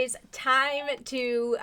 guys, time to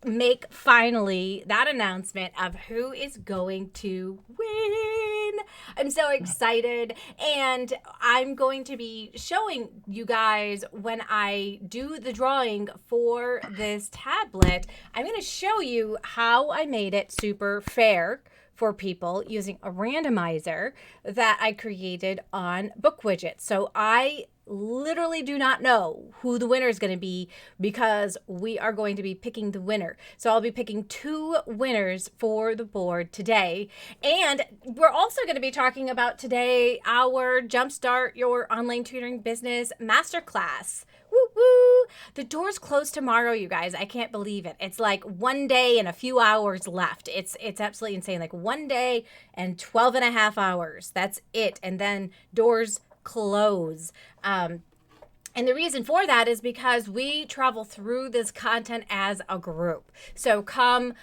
make finally that announcement of who is going to win. I'm so excited, and I'm going to be showing you guys when I do the drawing for this tablet. I'm going to show you how I made it super fair for people using a randomizer that I created on Book Widget. So I literally do not know who the winner is going to be because we are going to be picking the winner. So I'll be picking 2 winners for the board today. And we're also going to be talking about today our Jumpstart Your Online Tutoring Business Masterclass. Woo woo! The doors close tomorrow, you guys. I can't believe it. It's like one day and a few hours left. It's absolutely insane. Like one day and 12 and a half hours. That's it. And then doors close. And the reason for that is because we travel through this content as a group. So come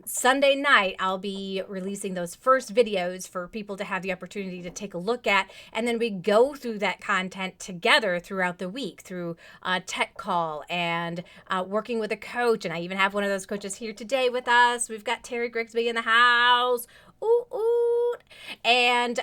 Sunday night, I'll be releasing those first videos for people to have the opportunity to take a look at. And then we go through that content together throughout the week through a tech call and working with a coach. And I even have one of those coaches here today with us. We've got Terry Grigsby in the house. Ooh, ooh. And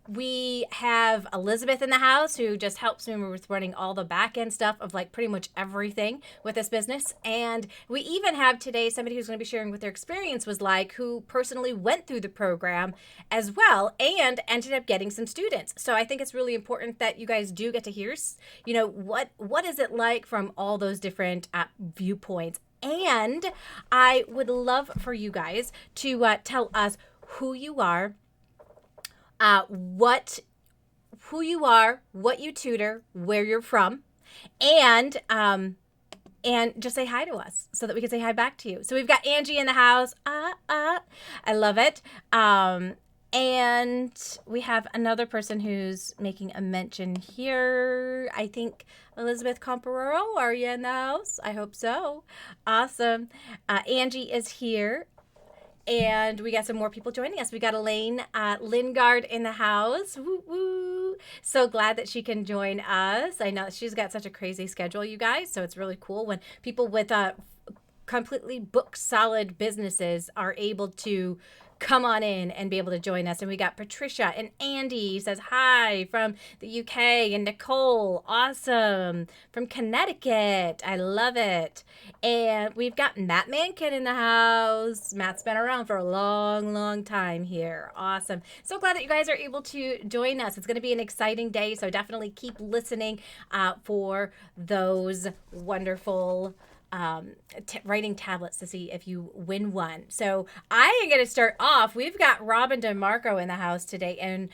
we have Elizabeth in the house who just helps me with running all the back end stuff of like pretty much everything with this business. And we even have today somebody who's going to be sharing what their experience was like, who personally went through the program as well and ended up getting some students. So I think it's really important that you guys do get to hear, you know, what is it like from all those different viewpoints. And I would love for you guys to tell us who you are, who you are, what you tutor, where you're from, and just say hi to us so that we can say hi back to you. So we've got Angie in the house. I love it. And we have another person who's making a mention here. I think Elizabeth Comparero, are you in the house? I hope so. Awesome. Angie is here. And we got some more people joining us. We got Elaine Lingard in the house. Woo woo. So glad that she can join us. I know she's got such a crazy schedule, you guys. So it's really cool when people with completely book solid businesses are able to come on in and be able to join us. And we got Patricia and Andy says hi from the UK, and Nicole, awesome, from Connecticut. I love it. And we've got Matt Mankin in the house. Matt's been around for a long, long time here. Awesome. So glad that you guys are able to join us. It's going to be an exciting day, so definitely keep listening for those wonderful writing tablets to see if you win one. So I am going to start off. We've got Robin DeMarco in the house today, and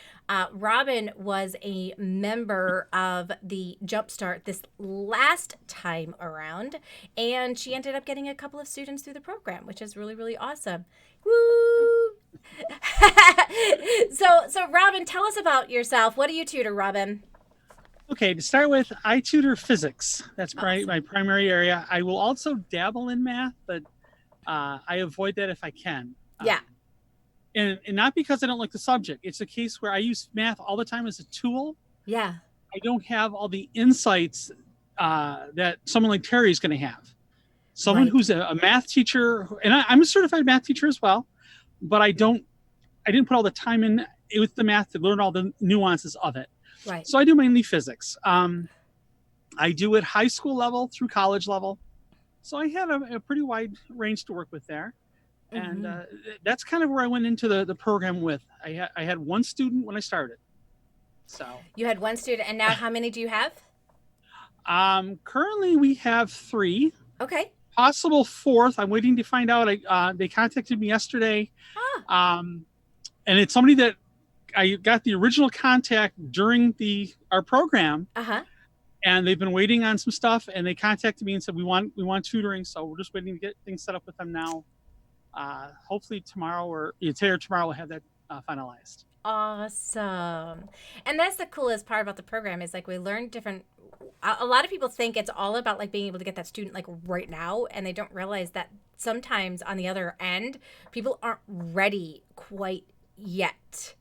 Robin was a member of the Jumpstart this last time around, and she ended up getting a couple of students through the program, which is really, really awesome. Woo! So Robin, tell us about yourself. What do you tutor, Robin? Okay, to start with, I tutor physics. That's my primary area. I will also dabble in math, but I avoid that if I can. Yeah. And not because I don't like the subject. It's a case where I use math all the time as a tool. Yeah. I don't have all the insights that someone like Terry is going to have. Someone who's a math teacher, and I'm a certified math teacher as well, but I didn't put all the time in with the math to learn all the nuances of it. Right. So I do mainly physics. I do it high school level through college level. So I had a pretty wide range to work with there. Mm-hmm. And that's kind of where I went into the program with. I had one student when I started. So you had one student, and now how many do you have? Currently we have 3. Okay. Possible 4th. I'm waiting to find out. They contacted me yesterday. And it's somebody that I got the original contact during our program, and they've been waiting on some stuff. And they contacted me and said we want tutoring, so we're just waiting to get things set up with them now. Hopefully tomorrow or today or tomorrow we'll have that finalized. Awesome, and that's the coolest part about the program is like we learn different. A lot of people think it's all about like being able to get that student like right now, and they don't realize that sometimes on the other end, people aren't ready quite yet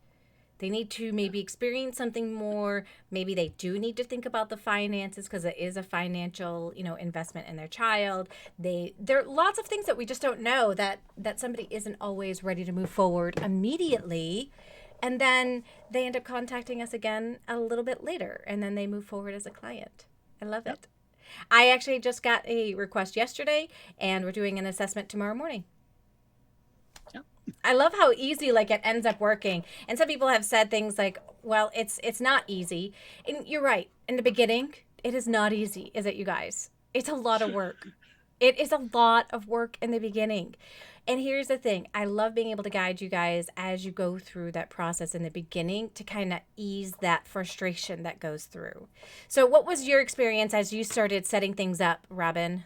They need to maybe experience something more. Maybe they do need to think about the finances because it is a financial, investment in their child. There are lots of things that we just don't know that somebody isn't always ready to move forward immediately. And then they end up contacting us again a little bit later, and then they move forward as a client. I love it. I actually just got a request yesterday, and we're doing an assessment tomorrow morning. I love how easy it ends up working. And some people have said things like, well, it's not easy. And you're right. In the beginning, it is not easy, is it, you guys? It's a lot of work. It is a lot of work in the beginning. And here's the thing. I love being able to guide you guys as you go through that process in the beginning to kind of ease that frustration that goes through. So what was your experience as you started setting things up, Robin?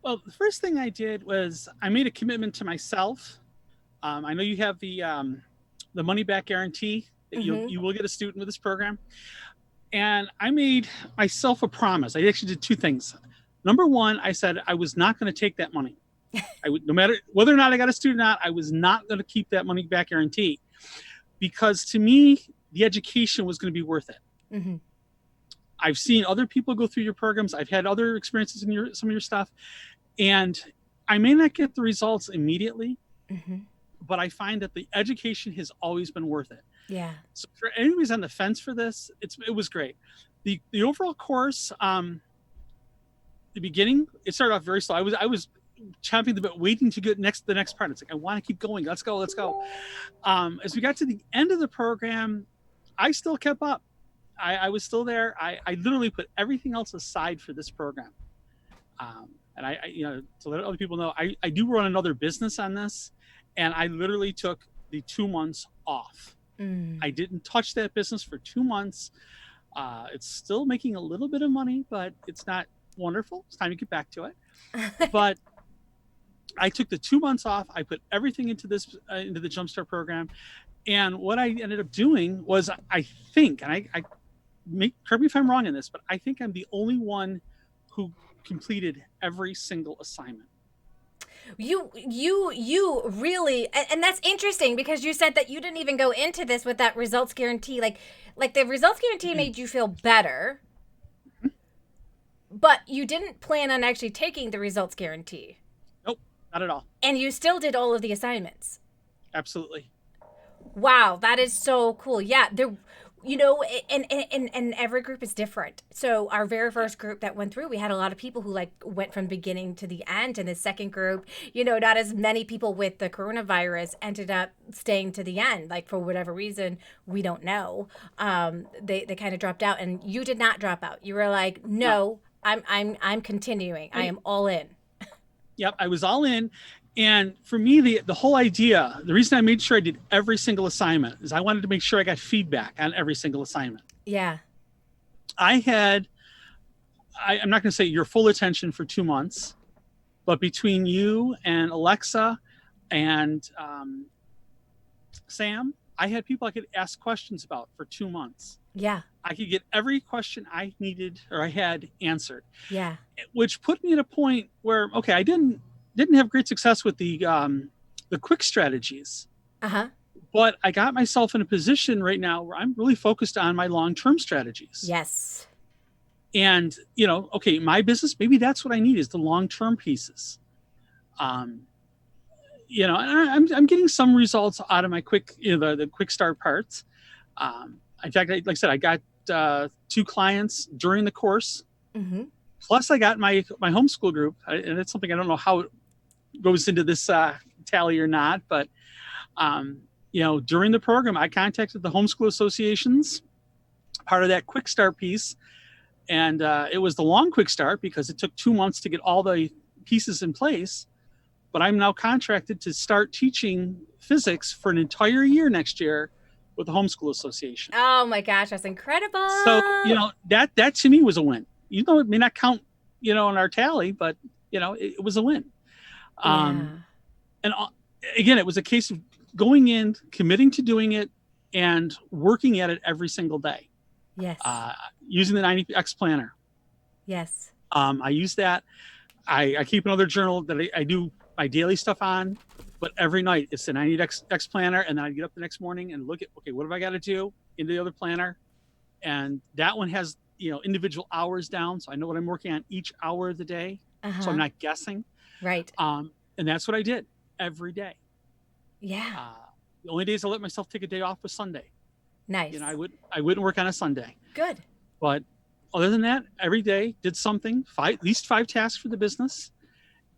Well, the first thing I did was I made a commitment to myself. I know you have the money back guarantee that you will get a student with this program. And I made myself a promise. I actually did two things. Number one, I said I was not going to take that money. I would, no matter whether or not I got a student or not, I was not going to keep that money back guarantee, because to me, the education was going to be worth it. Mm-hmm. I've seen other people go through your programs. I've had other experiences in some of your stuff, and I may not get the results immediately, but I find that the education has always been worth it. Yeah. So for anyone who's on the fence for this, it was great. The overall course, the beginning, it started off very slow. I was chomping the bit, waiting to get the next part. It's like, I want to keep going. Let's go. As we got to the end of the program, I still kept up. I was still there. I literally put everything else aside for this program. And I to let other people know, I do run another business on this, and I literally took the 2 months off. I didn't touch that business for 2 months. It's still making a little bit of money, but it's not wonderful. It's time to get back to it. But I took the 2 months off. I put everything into the Jumpstart program. And what I ended up doing was, I think, and I correct me if I'm wrong in this, but I think I'm the only one who completed every single assignment. You really, and that's interesting, because you said that you didn't even go into this with that results guarantee. Like the results guarantee made you feel better, but you didn't plan on actually taking the results guarantee. Nope, not at all. And you still did all of the assignments. Absolutely. Wow, that is so cool. Yeah, and every group is different. So our very first group that went through, we had a lot of people who went from beginning to the end. And the second group, not as many people with the coronavirus ended up staying to the end. For whatever reason, we don't know. They kind of dropped out, and you did not drop out. You were like, no. I'm continuing. I am all in. Yep, I was all in. And for me, the whole idea, the reason I made sure I did every single assignment is I wanted to make sure I got feedback on every single assignment. Yeah. I'm not going to say your full attention for 2 months, but between you and Alexa and Sam, I had people I could ask questions about for 2 months. Yeah. I could get every question I needed or I had answered. Yeah. Which put me at a point where, okay, I didn't have great success with the quick strategies. But I got myself in a position right now where I'm really focused on my long-term strategies. Yes. And, okay, my business, maybe that's what I need, is the long-term pieces. And I'm getting some results out of my the quick start parts. In fact, like I said, I got 2 clients during the course. Plus I got my homeschool group, and it's something I don't know how it goes into this tally or not, but during the program, I contacted the homeschool associations, part of that quick start piece, and it was the long quick start because it took 2 months to get all the pieces in place. But I'm now contracted to start teaching physics for an entire year next year with the homeschool association. Oh my gosh, that's incredible! So that to me was a win. It may not count, in our tally, but it was a win. And again, it was a case of going in, committing to doing it, and working at it every single day. Yes. Using the 90X planner. Yes. I use that. I keep another journal that I do my daily stuff on But every night it's the 90X planner, and then I get up the next morning and look at, okay, what have I got to do in the other planner? And that one has, individual hours down. So I know what I'm working on each hour of the day. So I'm not guessing. Right. And that's what I did every day. Yeah. The only days I let myself take a day off was Sunday. Nice. I wouldn't work on a Sunday. Good. But other than that, every day did something, at least 5 tasks for the business.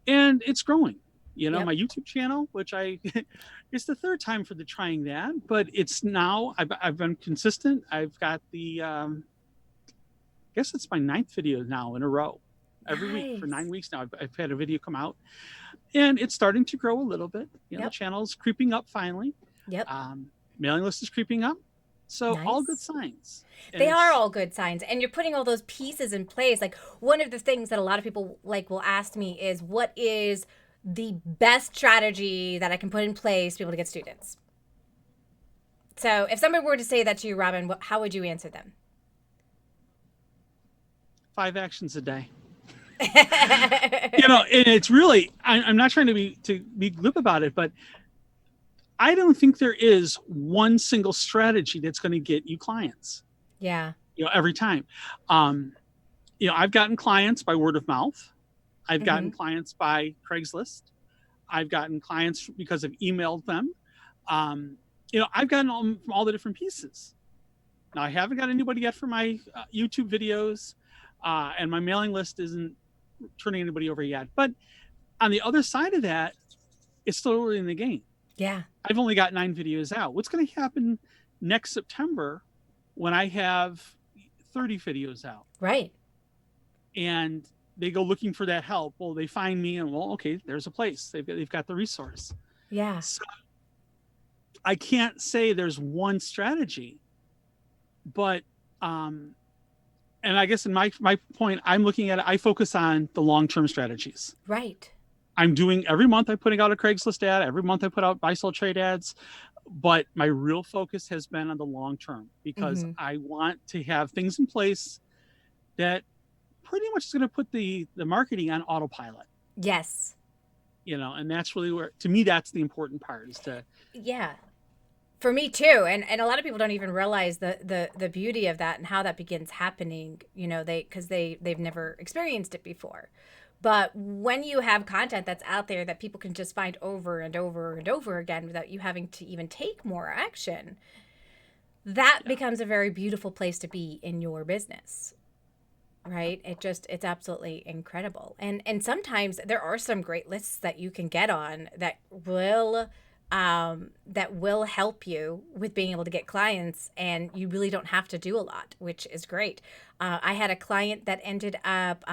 And it's growing. My YouTube channel, which it's the 3rd time for trying that, but it's now, I've been consistent. I've got I guess it's my 9th video now in a row. Every week for 9 weeks now, I've had a video come out, and it's starting to grow a little bit. The channel's creeping up finally. Yep. Mailing list is creeping up. So all good signs. And they are all good signs. And you're putting all those pieces in place. Like, one of the things that a lot of people will ask me is, what is the best strategy that I can put in place to be able to get students? So if somebody were to say that to you, Robin, how would you answer them? 5 actions a day. And it's really, I'm not trying to be glib about it, but I don't think there is one single strategy that's going to get you clients. Yeah. Every time. I've gotten clients by word of mouth. I've gotten clients by Craigslist. I've gotten clients because I've emailed them. I've gotten them from all the different pieces. Now, I haven't got anybody yet for my YouTube videos, and my mailing list isn't turning anybody over yet. But on the other side of that, it's still early in the game. Yeah. I've only got 9 videos out. What's going to happen next September when I have 30 videos out? Right. And they go looking for that help. Well, they find me, and okay, there's a place. They've got the resource. Yeah. So I can't say there's one strategy, but and I guess in my point, I'm looking at it, I focus on the long-term strategies. Right. I'm doing every month. I'm putting out a Craigslist ad. Every month I put out buy, sell, trade ads. But my real focus has been on the long term, because I want to have things in place that pretty much is going to put the marketing on autopilot. Yes. And that's really where, to me, that's the important part, is to. Yeah. For me too. And a lot of people don't even realize the beauty of that and how that begins happening, because they've never experienced it before. But when you have content that's out there that people can just find over and over and over again without you having to even take more action, that becomes a very beautiful place to be in your business. Right? It's absolutely incredible. And sometimes there are some great lists that you can get on that will help you with being able to get clients, and you really don't have to do a lot, which is great. I had a client that ended up,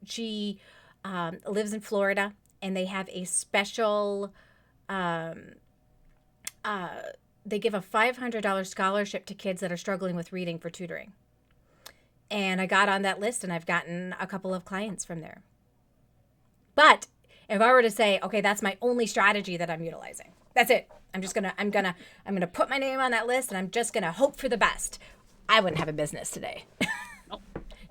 she lives in Florida, and they have a special, they give a $500 scholarship to kids that are struggling with reading for tutoring. And I got on that list, and I've gotten a couple of clients from there. But if I were to say, okay, that's my only strategy that I'm utilizing, that's it. I'm gonna put my name on that list, and I'm just gonna hope for the best, I wouldn't have a business today.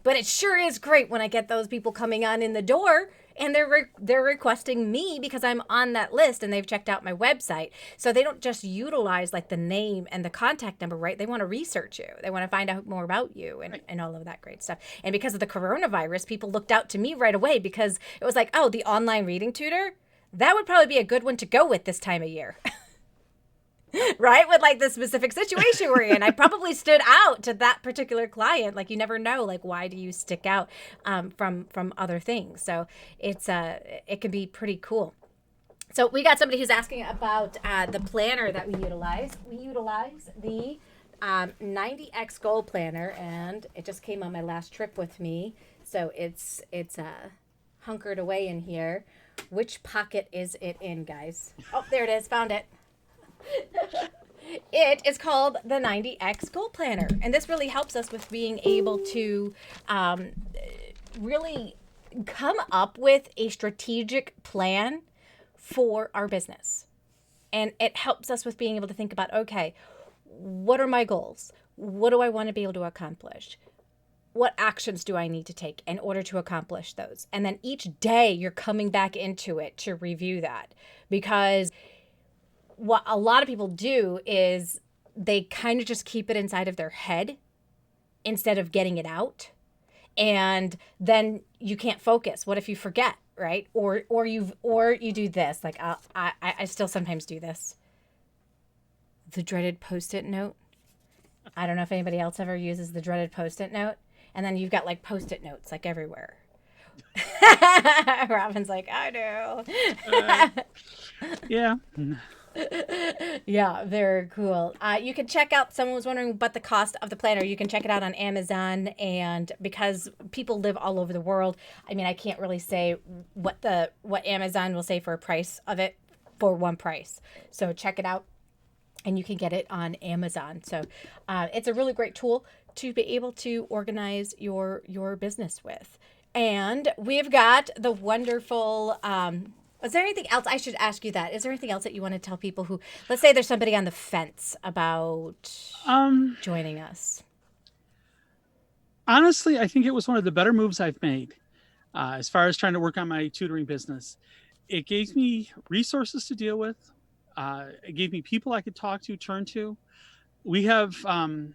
But it sure is great when I get those people coming on in the door, and they're requesting me because I'm on that list and they've checked out my website. So they don't just utilize the name and the contact number, right? They want to research you. They want to find out more about you and all of that great stuff. And because of the coronavirus, people looked out to me right away, because it was like, oh, the online reading tutor, that would probably be a good one to go with this time of year. Right? With the specific situation we're in. I probably stood out to that particular client. You never know, why do you stick out from other things? So it can be pretty cool. So we got somebody who's asking about the planner that we utilize. We utilize the 90X Goal Planner, and it just came on my last trip with me. So it's hunkered away in here. Which pocket is it in, guys? Oh, there it is. Found it. It is called the 90X Goal Planner, and this really helps us with being able to really come up with a strategic plan for our business. And it helps us with being able to think about, okay, what are my goals? What do I want to be able to accomplish? what actions do I need to take in order to accomplish those? And then each day you're coming back into it to review that, because what a lot of people do is they kind of just keep it inside of their head instead of getting it out. And then you can't focus. What if you forget, right? Or you do this. Like I still sometimes do this. The dreaded Post-it note. I don't know if anybody else ever uses the dreaded Post-it note. And then you've got like Post-it notes like everywhere. Robin's like, I do. Yeah. Yeah, very cool. You can check out, someone was wondering about the cost of the planner. You can check it out on Amazon. And because people live all over the world, I mean, I can't really say what Amazon will say for a price of it for one price. So check it out and you can get it on Amazon. So it's a really great tool to be able to organize your business with. And we've got the wonderful, is there anything else? I should ask you that. Is there anything else that you want to tell people who, let's say there's somebody on the fence about joining us? Honestly, I think it was one of the better moves I've made as far as trying to work on my tutoring business. It gave me resources to deal with. It gave me people I could talk to, turn to. We have an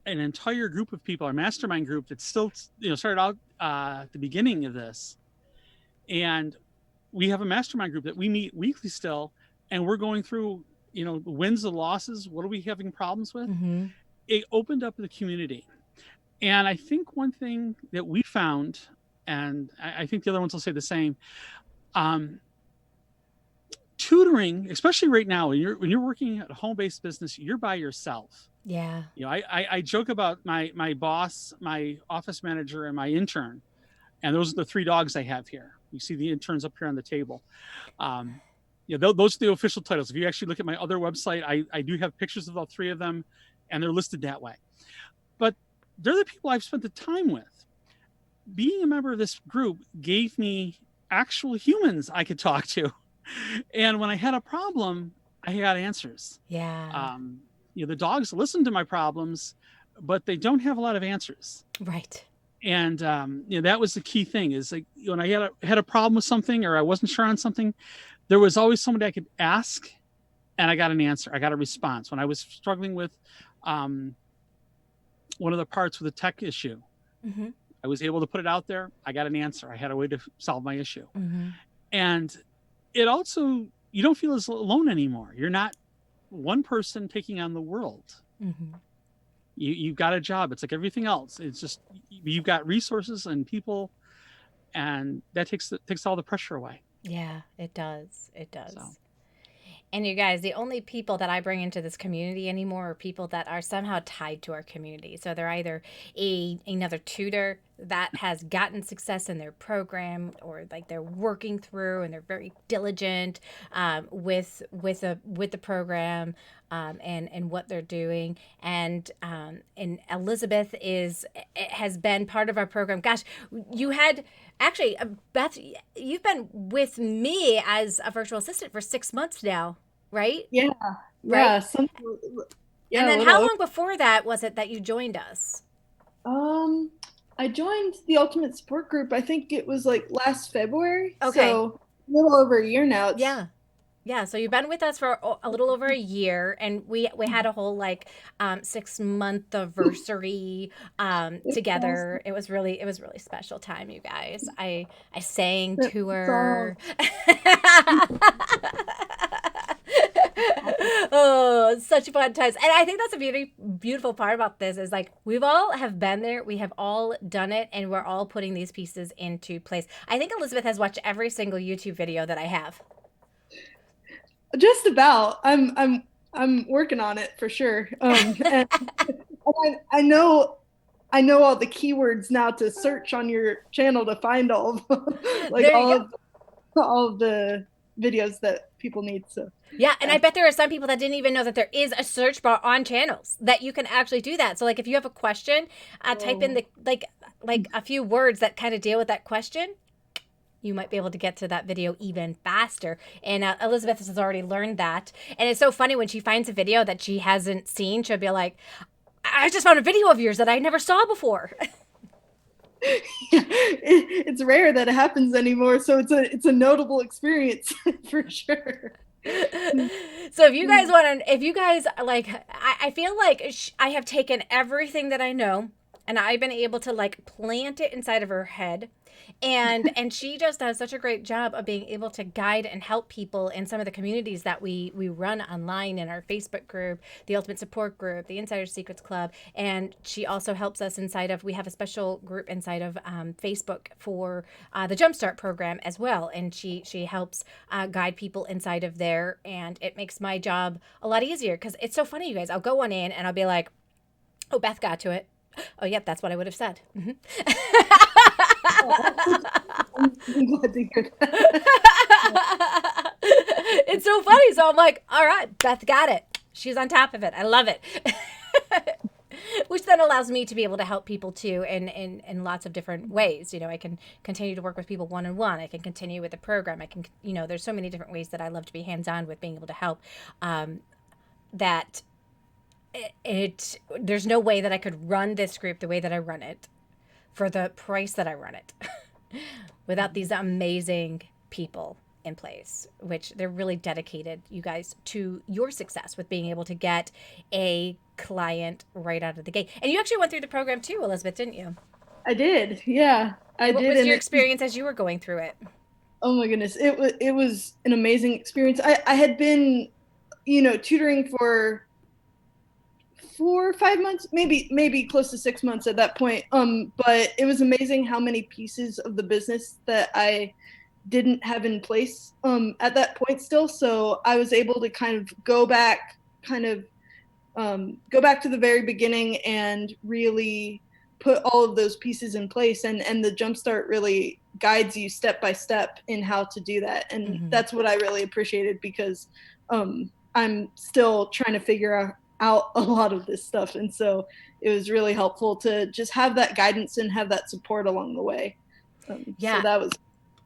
entire group of people, our mastermind group, that still started out at the beginning of this. And we have a mastermind group that we meet weekly still, and we're going through, the wins and losses. What are we having problems with? Mm-hmm. It opened up the community. And I think one thing that we found, and I think the other ones will say the same, tutoring, especially right now, when you're working at a home-based business, you're by yourself. Yeah. I joke about my boss, my office manager, and my intern. And those are the three dogs I have here. You see the interns up here on the table. Those are the official titles. If you actually look at my other website, I do have pictures of all three of them, and they're listed that way. But they're the people I've spent the time with. Being a member of this group gave me actual humans I could talk to. And when I had a problem, I got answers. Yeah. The dogs listen to my problems, but they don't have a lot of answers. Right. And that was the key thing, is like when I had a problem with something, or I wasn't sure on something, there was always somebody I could ask, and I got an answer. I got a response. When I was struggling with one of the parts with a tech issue, mm-hmm. I was able to put it out there. I got an answer. I had a way to solve my issue. Mm-hmm. And it also, you don't feel as alone anymore. You're not one person taking on the world. Mm-hmm. You've got a job. It's like everything else. It's just, you've got resources and people, and that takes all the pressure away. Yeah, it does. It does. So. And you guys, the only people that I bring into this community anymore are people that are somehow tied to our community. So they're either another tutor that has gotten success in their program, or like they're working through and they're very diligent with the program and what they're doing. And Elizabeth has been part of our program. Gosh, you had. Actually, Beth, you've been with me as a virtual assistant for 6 months now, right? Yeah. Right? Yeah. And then how long before that was it that you joined us? I joined the Ultimate Support Group, I think it was like last February. Okay. So a little over a year now. Yeah, so you've been with us for a little over a year, and we had a whole 6-month anniversary together. It was really special time, you guys. I sang to her. Oh, such fun times. And I think that's a beautiful part about this is we've all have been there. We have all done it, and we're all putting these pieces into place. I think Elizabeth has watched every single YouTube video that I have. Just about. I'm working on it for sure. And I know all the keywords now to search on your channel to find all of the videos that people need. So yeah, and I bet there are some people that didn't even know that there is a search bar on channels that you can actually do that. So if you have a question, type in the a few words that kind of deal with that question. You might be able to get to that video even faster. And Elizabeth has already learned that. And it's so funny when she finds a video that she hasn't seen, she'll be like, I just found a video of yours that I never saw before. It's rare that it happens anymore, so it's a notable experience for sure. So if you guys like, I feel like I have taken everything that I know and I've been able to like plant it inside of her head. And she just does such a great job of being able to guide and help people in some of the communities that we run online in our Facebook group, the Ultimate Support Group, the Insider Secrets Club. And she also helps us inside of, we have a special group inside of Facebook for the Jumpstart program as well. And she helps guide people inside of there. And it makes my job a lot easier because it's so funny, you guys. I'll go on in and I'll be like, oh, Beth got to it. Oh, yep, that's what I would have said. Mm-hmm. I'm glad to hear that. It's so funny. So I'm like, all right, Beth got it. She's on top of it. I love it. Which then allows me to be able to help people too in lots of different ways. You know, I can continue to work with people one-on-one. I can continue with the program. I can, you know, there's so many different ways that I love to be hands-on with being able to help that there's no way that I could run this group the way that I run it for the price that I run it without these amazing people in place, which they're really dedicated, you guys, to your success with being able to get a client right out of the gate. And you actually went through the program too, Elizabeth, didn't you? I did. Yeah, I did. What was your experience as you were going through it? Oh my goodness. It was an amazing experience. I had been, you know, tutoring for 4 or 5 months, maybe close to 6 months at that point. But it was amazing how many pieces of the business that I didn't have in place at that point still. So I was able to kind of go back to the very beginning and really put all of those pieces in place. And the Jumpstart really guides you step by step in how to do that. And that's what I really appreciated, because I'm still trying to figure out a lot of this stuff. And so it was really helpful to just have that guidance and have that support along the way. So that was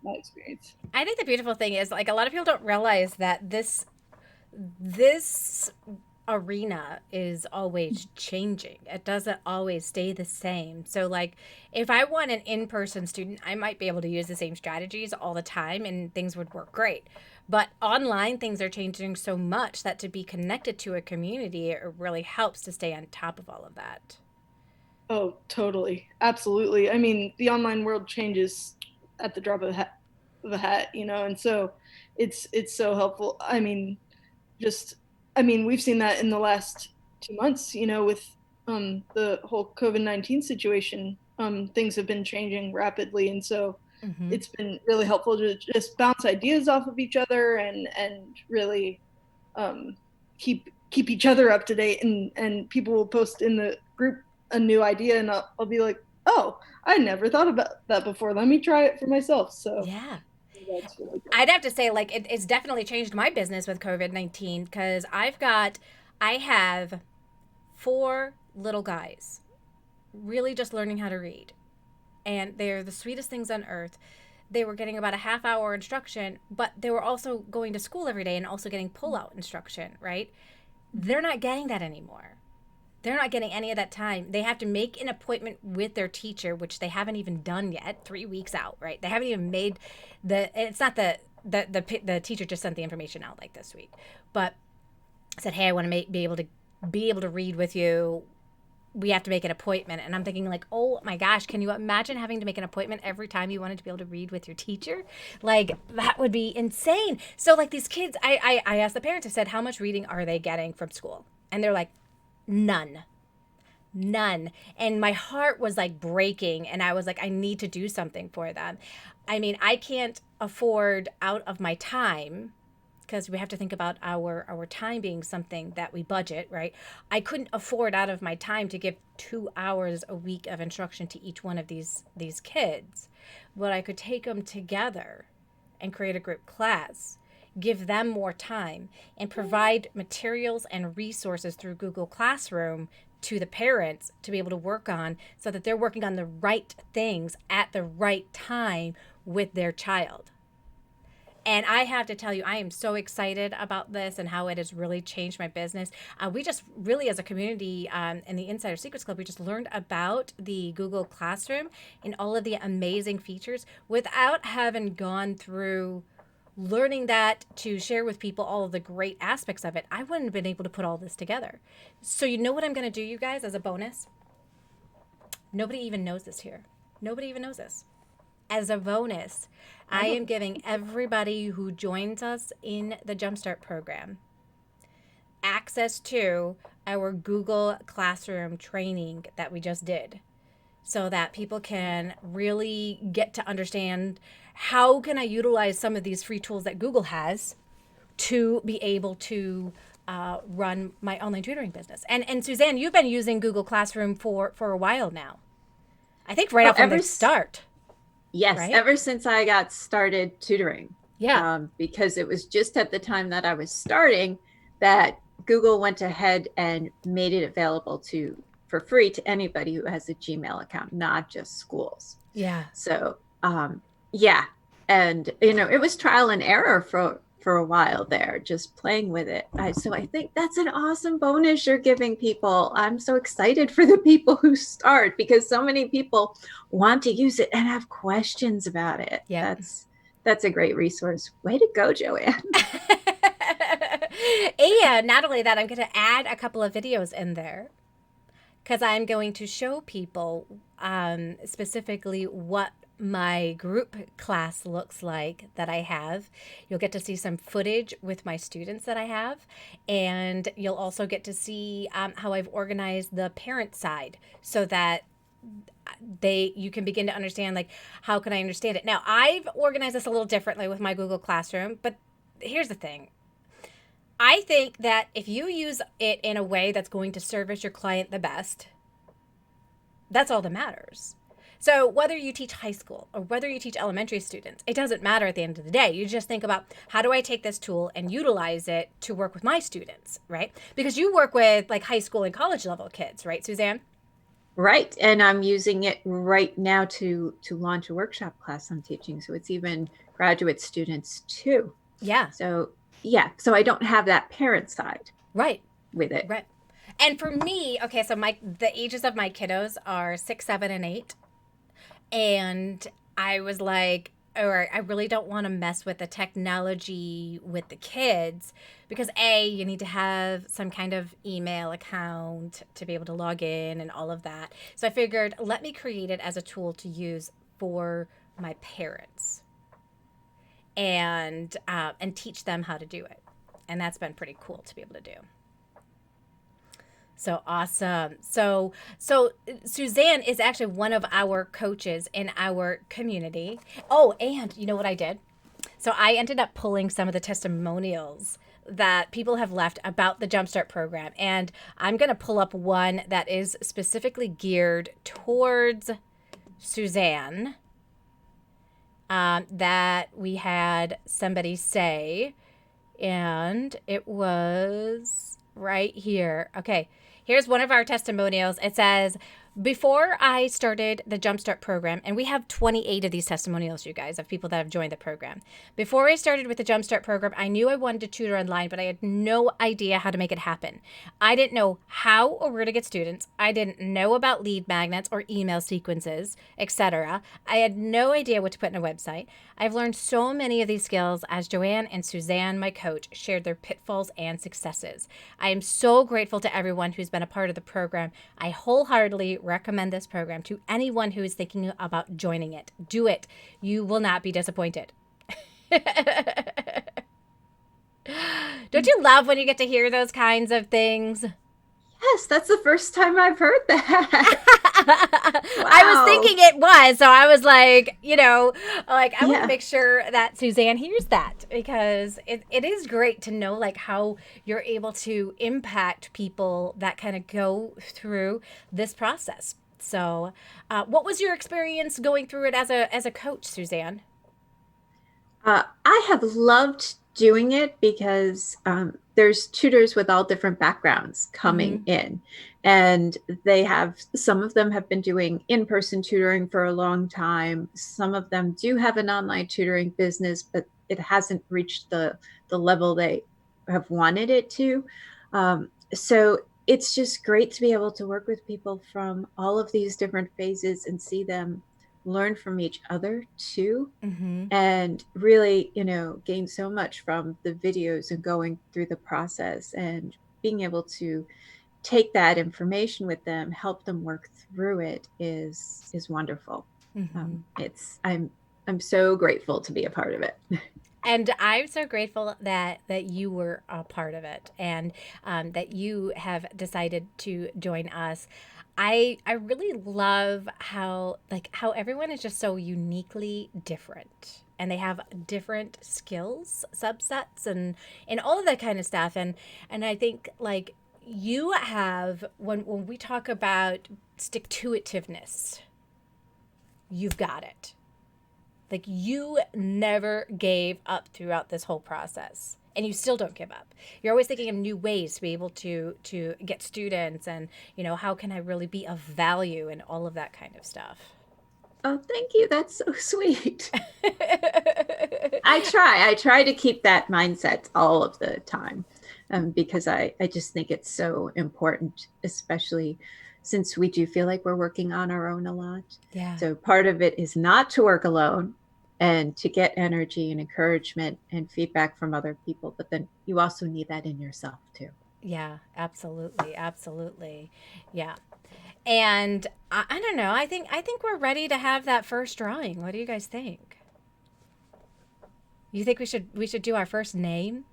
my experience. I think the beautiful thing is, like, a lot of people don't realize that this arena is always changing. It doesn't always stay the same. So like, if I want an in-person student, I might be able to use the same strategies all the time and things would work great. But online, things are changing so much that to be connected to a community, it really helps to stay on top of all of that. Oh, totally. Absolutely. I mean, the online world changes at the drop of a hat, you know, and so it's so helpful. I mean, we've seen that in the last 2 months, you know, with the whole COVID-19 situation. Things have been changing rapidly, and so it's been really helpful to just bounce ideas off of each other and really keep each other up to date. And people will post in the group a new idea, and I'll be like, oh, I never thought about that before. Let me try it for myself. So yeah. Really, I'd have to say, like, it's definitely changed my business with COVID-19, because I have 4 little guys really just learning how to read. And they're the sweetest things on earth. They were getting about a half-hour instruction, but they were also going to school every day and also getting pull-out instruction, right? They're not getting that anymore. They're not getting any of that time. They have to make an appointment with their teacher, which they haven't even done yet, 3 weeks out, right? They haven't even made it's not the teacher just sent the information out like this week, but said, hey, I want to be able to read with you. We have to make an appointment. And I'm thinking, like, oh my gosh, can you imagine having to make an appointment every time you wanted to be able to read with your teacher? Like, that would be insane. So like, these kids, I asked the parents, I said, how much reading are they getting from school? And they're like, none. And my heart was like breaking, and I was like, I need to do something for them. I mean, I can't afford out of my time, because we have to think about our time being something that we budget, right? I couldn't afford out of my time to give 2 hours a week of instruction to each one of these kids. But I could take them together and create a group class, give them more time, and provide materials and resources through Google Classroom to the parents to be able to work on, so that they're working on the right things at the right time with their child. And I have to tell you, I am so excited about this and how it has really changed my business. We just really, as a community in the Insider Secrets Club, we just learned about the Google Classroom and all of the amazing features without having gone through learning that to share with people all of the great aspects of it. I wouldn't have been able to put all this together. So you know what I'm going to do, you guys, as a bonus? Nobody even knows this here. Nobody even knows this. As a bonus, I am giving everybody who joins us in the Jumpstart program access to our Google Classroom training that we just did, so that people can really get to understand how can I utilize some of these free tools that Google has to be able to run my online tutoring business. And Suzanne, you've been using Google Classroom for a while now. I think right off from the start. Yes, right? Ever since I got started tutoring. Yeah. Because it was just at the time that I was starting that Google went ahead and made it available for free to anybody who has a Gmail account, not just schools. Yeah. So, yeah. And, it was trial and error for a while there, just playing with it. So I think that's an awesome bonus you're giving people. I'm so excited for the people who start, because so many people want to use it and have questions about it. Yeah. That's a great resource. Way to go, Joanne. And not only that, I'm going to add a couple of videos in there, because I'm going to show people specifically what my group class looks like that I have. You'll get to see some footage with my students that I have, and you'll also get to see how I've organized the parent side so that you can begin to understand, like, how can I understand it. Now, I've organized this a little differently with my Google Classroom, but here's the thing. I think that if you use it in a way that's going to service your client the best, that's all that matters. So whether you teach high school or whether you teach elementary students, it doesn't matter at the end of the day. You just think about, how do I take this tool and utilize it to work with my students, right? Because you work with like high school and college level kids, right, Suzanne? Right. And I'm using it right now to launch a workshop class I'm teaching. So it's even graduate students too. Yeah. So yeah. So I don't have that parent side. Right. With it. Right. And for me, okay, so the ages of my kiddos are 6, 7, and 8. And I was like, or I really don't want to mess with the technology with the kids, because you need to have some kind of email account to be able to log in and all of that. So I figured, let me create it as a tool to use for my parents and teach them how to do it. And that's been pretty cool to be able to do. So awesome. So Suzanne is actually one of our coaches in our community. Oh, and you know what I did? So I ended up pulling some of the testimonials that people have left about the Jumpstart program. And I'm going to pull up one that is specifically geared towards Suzanne, that we had somebody say, and it was right here. Okay. Here's one of our testimonials. It says, before I started the Jumpstart program, and we have 28 of these testimonials, you guys, of people that have joined the program. Before I started with the Jumpstart program, I knew I wanted to tutor online, but I had no idea how to make it happen. I didn't know how or where to get students. I didn't know about lead magnets or email sequences, etc. I had no idea what to put in a website. I've learned so many of these skills as Joanne and Suzanne, my coach, shared their pitfalls and successes. I am so grateful to everyone who's been a part of the program. I wholeheartedly recommend this program to anyone who is thinking about joining it. Do it. You will not be disappointed. Don't you love when you get to hear those kinds of things? Yes, that's the first time I've heard that. Wow. I was thinking it was, so I was like, I want to make sure that Suzanne hears that, because it is great to know like how you're able to impact people that kind of go through this process. So what was your experience going through it as a coach, Suzanne? I have loved doing it because there's tutors with all different backgrounds coming in, and some of them have been doing in-person tutoring for a long time. Some of them do have an online tutoring business, but it hasn't reached the level they have wanted it to. So it's just great to be able to work with people from all of these different phases and see them learn from each other too. And really, gain so much from the videos and going through the process and being able to take that information with them, help them work through it is wonderful. I'm so grateful to be a part of it. And I'm so grateful that you were a part of it, and that you have decided to join us. I really love how everyone is just so uniquely different, and they have different skills, subsets, and all of that kind of stuff. And I think like you have, when we talk about stick-to-itiveness, you've got it. Like, you never gave up throughout this whole process, and you still don't give up. You're always thinking of new ways to be able to get students, and, how can I really be of value, and all of that kind of stuff. Oh, thank you. That's so sweet. I try to keep that mindset all of the time, because I just think it's so important, especially since we do feel like we're working on our own a lot. Yeah. So part of it is not to work alone and to get energy and encouragement and feedback from other people, but then you also need that in yourself too. Yeah, absolutely. Absolutely. Yeah. And I don't know, I think we're ready to have that first drawing. What do you guys think? You think we should do our first name?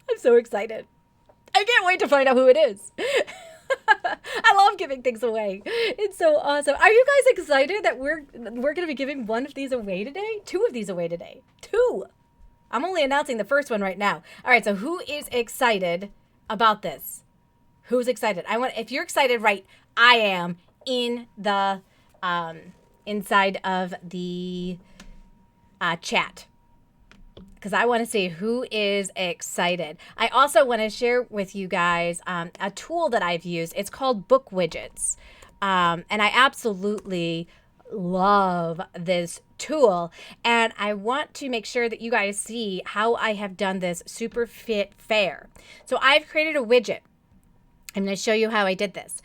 I'm so excited. I can't wait to find out who it is. I love giving things away. It's so awesome. Are you guys excited that we're going to be giving one of these away today? 2 of these away today. 2. I'm only announcing the first one right now. All right, so who is excited about this? Who's excited? If you're excited, right? I am in the inside of the chat, because I want to see who is excited. I also want to share with you guys a tool that I've used. It's called Book Widgets. And I absolutely love this tool. And I want to make sure that you guys see how I have done this super fair. So I've created a widget. I'm going to show you how I did this.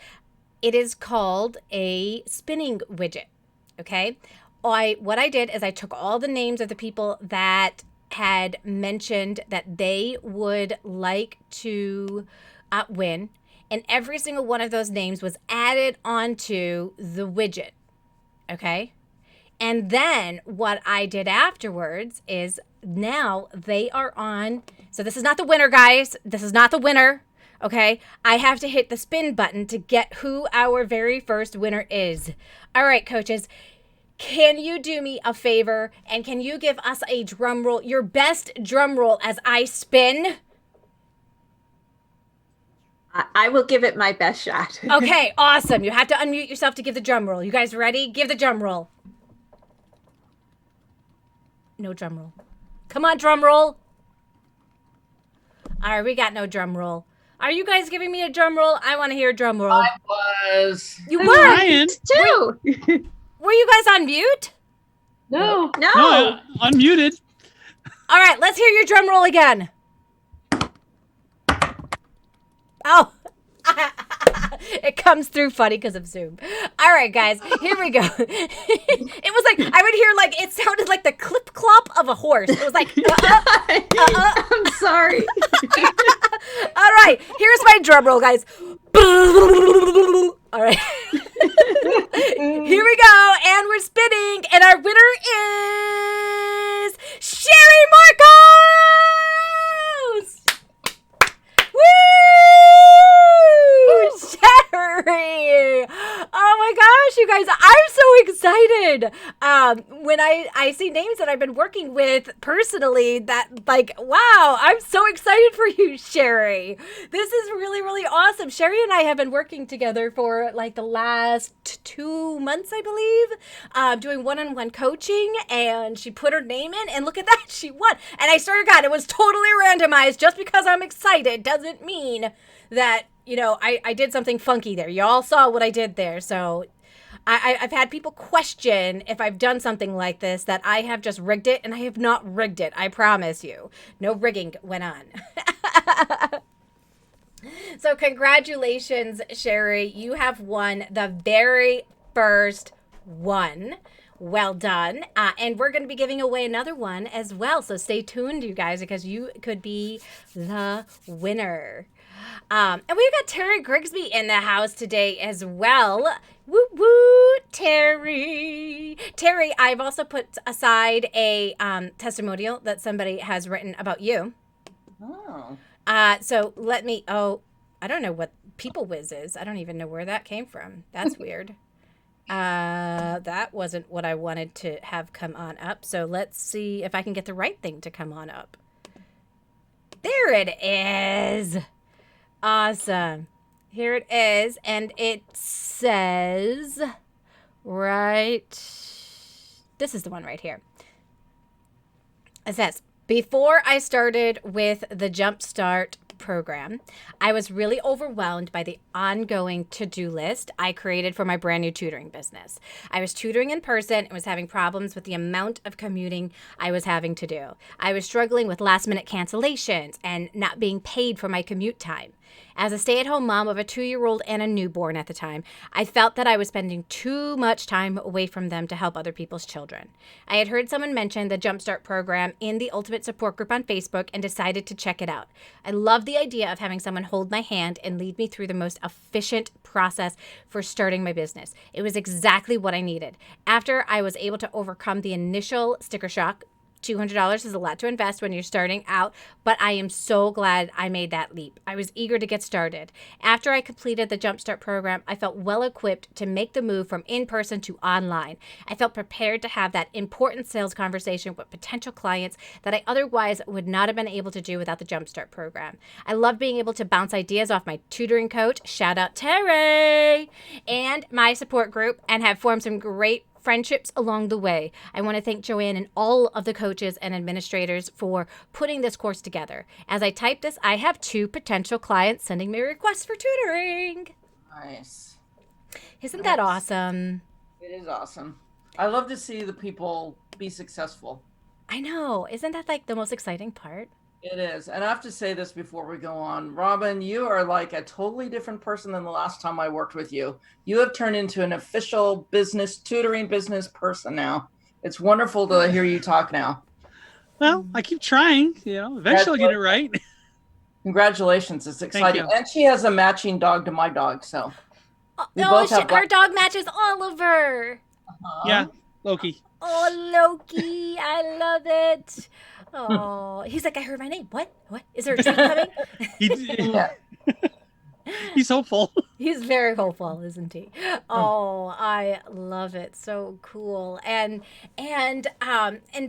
It is called a spinning widget. Okay. What I did is I took all the names of the people that had mentioned that they would like to win, and every single one of those names was added onto the widget. Okay. And then what I did afterwards is now they are on. So this is not the winner, guys. This is not the winner. Okay. I have to hit the spin button to get who our very first winner is. All right, coaches. Can you do me a favor, and can you give us a drum roll, your best drum roll, as I spin? I will give it my best shot. Okay, awesome. You have to unmute yourself to give the drum roll. You guys ready? Give the drum roll. No drum roll. Come on, drum roll. All right, we got no drum roll. Are you guys giving me a drum roll? I want to hear a drum roll. I was. You were? Ryan. Too. Were you guys on mute? No. No, unmuted. All right, let's hear your drum roll again. Oh, it comes through funny because of Zoom. All right, guys, here we go. It was like, I would hear like, it sounded like the clip clop of a horse. It was like, I'm sorry. All right, here's my drum roll, guys. All right. Here we go, and we're spinning, and our winner is Sherry Marcos! Woo! Sherry! Oh my gosh, you guys, I'm so excited. excited when I see names that I've been working with personally that like, wow, I'm so excited for you, Sherry. This is really, really awesome. Sherry and I have been working together for like the last 2 months, I believe, doing one-on-one coaching, and she put her name in, and look at that, she won. And I swear to God, it was totally randomized. Just because I'm excited doesn't mean that, you know, I did something funky there. Y'all saw what I did there. So I've had people question if I've done something like this, that I have just rigged it, and I have not rigged it. I promise you. No rigging went on. So congratulations, Sherry. You have won the very first one. Well done. And we're going to be giving away another one as well. So stay tuned, you guys, because you could be the winner. And we've got Terry Grigsby in the house today as well. Woo woo, Terry. Terry, I've also put aside a testimonial that somebody has written about you. Oh. So let me, I don't know what People Whiz is. I don't even know where that came from. That's weird. That wasn't what I wanted to have come on up. So let's see if I can get the right thing to come on up. There it is. Awesome. Here it is. And it says, right, this is the one right here. It says, before I started with the Jumpstart program, I was really overwhelmed by the ongoing to-do list I created for my brand new tutoring business. I was tutoring in person and was having problems with the amount of commuting I was having to do. I was struggling with last-minute cancellations and not being paid for my commute time. As a stay-at-home mom of a 2-year-old and a newborn at the time, I felt that I was spending too much time away from them to help other people's children. I had heard someone mention the Jumpstart program in the Ultimate Support Group on Facebook and decided to check it out. I love the idea of having someone hold my hand and lead me through the most efficient process for starting my business. It was exactly what I needed. After I was able to overcome the initial sticker shock, $200 is a lot to invest when you're starting out, but I am so glad I made that leap. I was eager to get started. After I completed the Jumpstart program, I felt well equipped to make the move from in-person to online. I felt prepared to have that important sales conversation with potential clients that I otherwise would not have been able to do without the Jumpstart program. I love being able to bounce ideas off my tutoring coach, shout out Terry, and my support group, and have formed some great friendships along the way. I want to thank Joanne and all of the coaches and administrators for putting this course together. As I type this, I have 2 potential clients sending me requests for tutoring. Nice. Isn't that awesome? It is awesome. I love to see the people be successful. I know. Isn't that like the most exciting part? It is. And I have to say this before we go on. Robin, you are like a totally different person than the last time I worked with you. You have turned into an official business, tutoring business person now. It's wonderful to hear you talk now. Well, I keep trying, eventually I'll get it right. Congratulations. It's exciting. And she has a matching dog to my dog. So we both have our dog matches Oliver. Yeah, Loki. Oh, Loki. I love it. Oh, he's like, I heard my name. What? Is there a treat coming? Yeah. He's hopeful. He's very hopeful, isn't he? Oh, I love it. So cool. And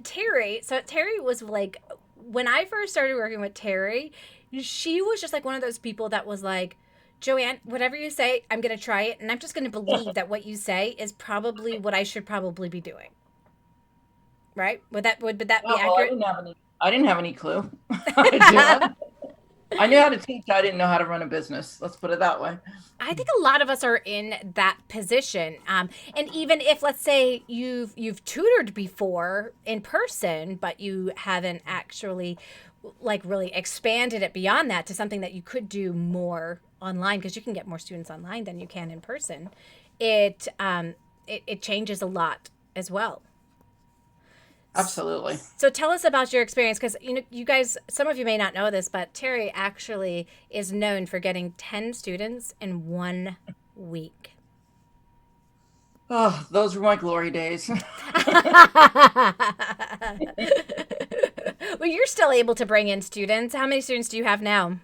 Terry, so Terry was like, when I first started working with Terry, she was just like one of those people that was like, Joanne, whatever you say, I'm going to try it. And I'm just going to believe that what you say is probably what I should probably be doing. Right? Would that be accurate? I didn't have any clue. I knew how to teach. I didn't know how to run a business. Let's put it that way. I think a lot of us are in that position. And even if, let's say, you've tutored before in person, but you haven't actually like really expanded it beyond that to something that you could do more online, because you can get more students online than you can in person. It changes a lot as well. Absolutely. So tell us about your experience, because you guys, some of you may not know this, but Terry actually is known for getting 10 students in 1 week. Oh, those were my glory days. Well, you're still able to bring in students. How many students do you have now?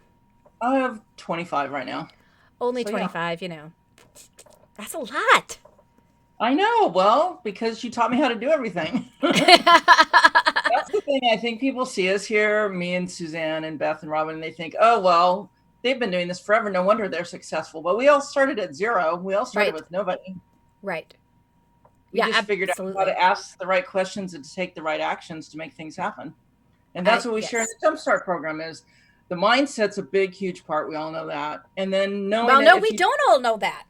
I have 25 right now. Only 25, That's a lot. I know. Well, because you taught me how to do everything. That's the thing. I think people see us here, me and Suzanne and Beth and Robin, and they think, oh, well, they've been doing this forever. No wonder they're successful. But we all started at zero. We all started with nobody. Right. We just figured out how to ask the right questions and to take the right actions to make things happen. And that's what we share in the Jumpstart program is the mindset's a big, huge part. We all know that. And then knowing well, no, we don't all know that.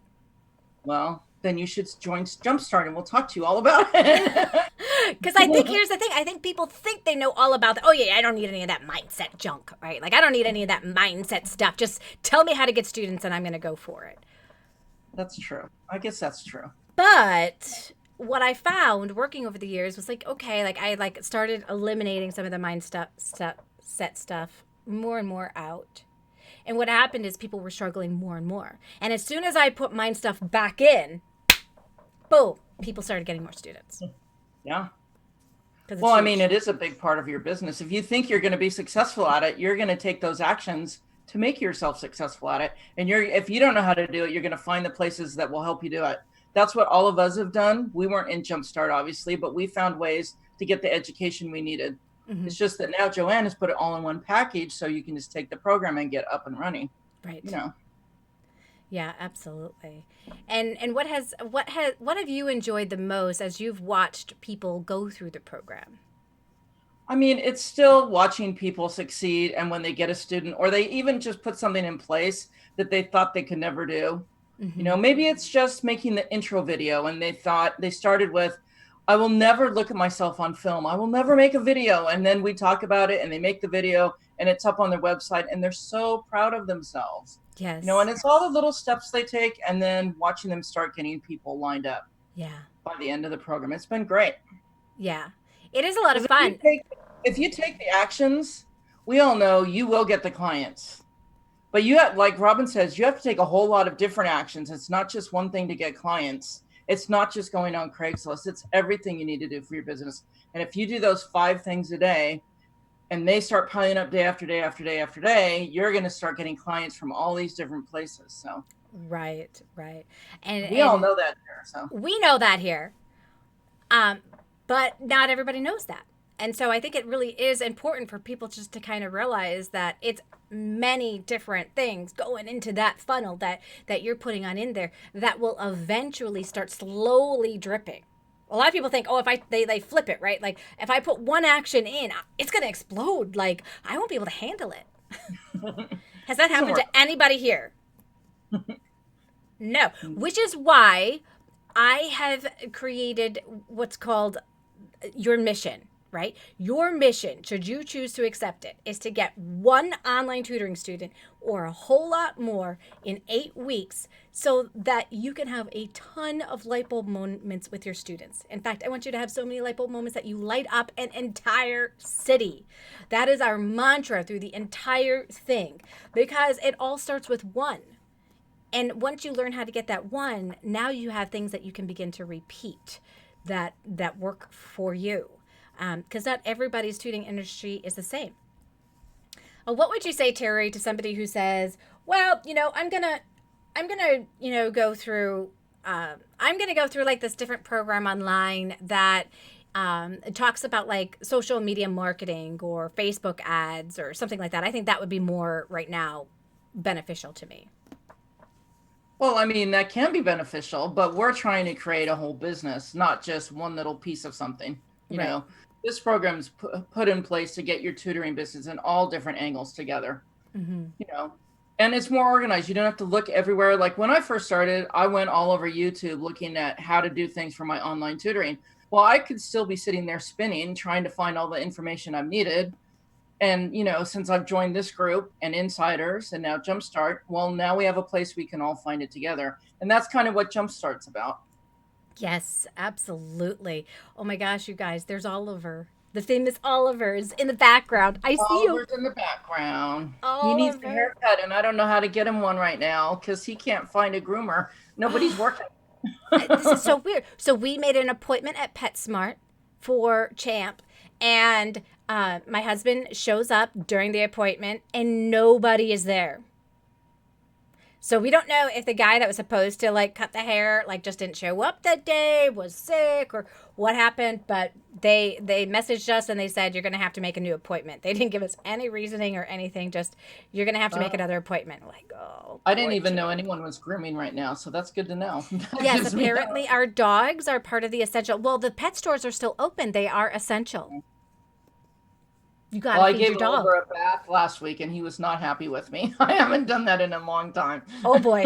Well, then you should join Jumpstart and we'll talk to you all about it. Because I think here's the thing. I think people think they know all about that. Oh, yeah, I don't need any of that mindset junk, right? Like, I don't need any of that mindset stuff. Just tell me how to get students and I'm going to go for it. That's true. I guess that's true. But what I found working over the years was like, okay, like I like started eliminating some of the mindset stuff more and more out. And what happened is people were struggling more and more. And as soon as I put mind stuff back in, boom, people started getting more students. Yeah. Well, I mean, it is a big part of your business. If you think you're going to be successful at it, you're going to take those actions to make yourself successful at it. And if you don't know how to do it, you're going to find the places that will help you do it. That's what all of us have done. We weren't in Jumpstart, obviously, but we found ways to get the education we needed. Mm-hmm. It's just that now Joanne has put it all in one package, so you can just take the program and get up and running. Right. You know. Yeah, absolutely. And what have you enjoyed the most as you've watched people go through the program? I mean, it's still watching people succeed, and when they get a student, or they even just put something in place that they thought they could never do. Mm-hmm. You know, maybe it's just making the intro video, and they started with, I will never look at myself on film. I will never make a video. And then we talk about it and they make the video and it's up on their website and they're so proud of themselves. Yes. You know, and it's all the little steps they take and then watching them start getting people lined up. Yeah. By the end of the program. It's been great. Yeah. It is a lot of fun. If you take the actions, we all know you will get the clients. But you have, like Robin says, you have to take a whole lot of different actions. It's not just one thing to get clients. It's not just going on Craigslist. It's everything you need to do for your business. And if you do those 5 things a day and they start piling up day after day after day after day, you're going to start getting clients from all these different places. So Right. And we all know that here. So we know that here. But not everybody knows that. And so I think it really is important for people just to kind of realize that it's many different things going into that funnel that you're putting on in there that will eventually start slowly dripping. A lot of people think, oh, if they flip it, right? Like if I put one action in, it's going to explode. Like I won't be able to handle it. Has that happened to anybody here? No, which is why I have created what's called your mission. Right? Your mission, should you choose to accept it, is to get one online tutoring student or a whole lot more in 8 weeks so that you can have a ton of light bulb moments with your students. In fact, I want you to have so many light bulb moments that you light up an entire city. That is our mantra through the entire thing because it all starts with one. And once you learn how to get that one, now you have things that you can begin to repeat that work for you. Because not everybody's tutoring industry is the same. What would you say, Terry, to somebody who says, well, you know, I'm gonna, you know, go through like this different program online that talks about like social media marketing or Facebook ads or something like that. I think that would be more right now beneficial to me. Well, I mean, that can be beneficial, but we're trying to create a whole business, not just one little piece of something, you know. This program's put in place to get your tutoring business in all different angles together, you know, and it's more organized. You don't have to look everywhere. Like when I first started, I went all over YouTube looking at how to do things for my online tutoring. Well, I could still be sitting there spinning, trying to find all the information I've needed. And, you know, since I've joined this group and Insiders and now Jumpstart, well, now we have a place we can all find it together. And that's kind of what Jumpstart's about. Yes, absolutely. Oh my gosh, you guys, there's Oliver. The famous Oliver is in the background. I see you. Oliver's in the background. He needs a haircut, and I don't know how to get him one right now because he can't find a groomer. Nobody's working. This is so weird. So we made an appointment at Petsmart for Champ, and my husband shows up during the appointment, and nobody is there. So we don't know if the guy that was supposed to like cut the hair like just didn't show up that day, was sick, or what happened, but they messaged us and they said you're going to have to make a new appointment. They didn't give us any reasoning or anything, just you're going to have to make another appointment. We're like, oh. I didn't even know anyone was grooming right now, so that's good to know. Yes, apparently our dogs are part of the essential. Well, the pet stores are still open. They are essential. You got to feed your dog. I gave Oliver a bath last week, and he was not happy with me. I haven't done that in a long time. Oh, boy.